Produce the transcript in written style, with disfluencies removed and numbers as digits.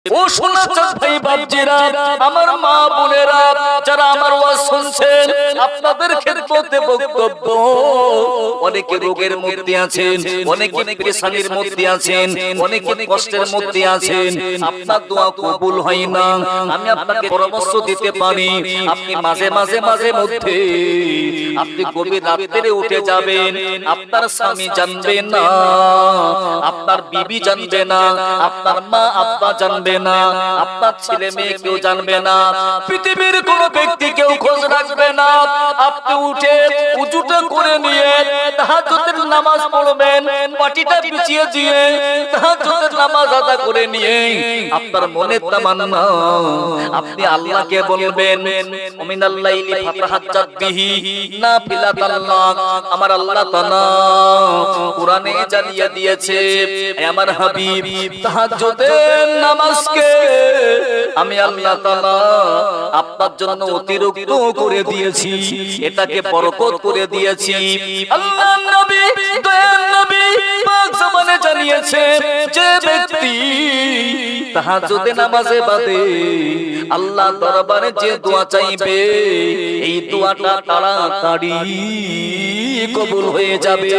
ও সোনা চাঁদ ভাই বাপজিরা, আমার মা বোনেরা যারা আমার ওয়াজ শুনছেন, আপনাদের খেদমতে বক্তব্য। অনেকে রোগের মধ্যে আছেন, অনেকে পেরেশানির মধ্যে আছেন, অনেকে কষ্টের মধ্যে আছেন, আপনার দোয়া কবুল হয় না। আমি আপনাকে পরামর্শ দিতে পারি, আপনি মাঝে মাঝে মধ্যে আপনি গভীর রাত্রে উঠে যাবেন। আপনার স্বামী জানবে না, আপনার বিবি জানবে না, আপনার মা আব্বা জানবে না, আপনার ছেলে মেয়ে কেউ জানবে না, পৃথিবীর কোন ব্যক্তি কেউ খোঁজ রাখবে না। আপনি উঠে উজুটা করে নিয়ে তাহাজ্জুদের নামাজ পড়বেন, পাটিটা বিছিয়ে দিয়ে তাহাজ্জুদের নামাজ আদা করে নিয়ে আপনার মনের তামান্না আপনি আল্লাহকে বলবেন, মিনাল লাইলি ফাতাহাজ্জাত বিহি নাফিলাতাল্লাহ। আমার আল্লাহ তাআলা কোরআনে জানিয়ে দিয়েছে, আমার হাবিব তাহাজ্জুদের নামাজকে আমি আল্লাহ তাআলা আপনার জন্য অতিরিক্ত করে দিয়েছি, এটাকে বরকত করে দিয়েছি। আল্লাহর নবী দয়ার নবী পাক জবানে জানিয়েছে, যে ব্যক্তি তাহাজ্জুদের নামাজে বাদে আল্লাহ দরবারে যে দোয়া চাইবে, এই দোয়াটা তাড়াতাড়ি কবুল হয়ে যাবে।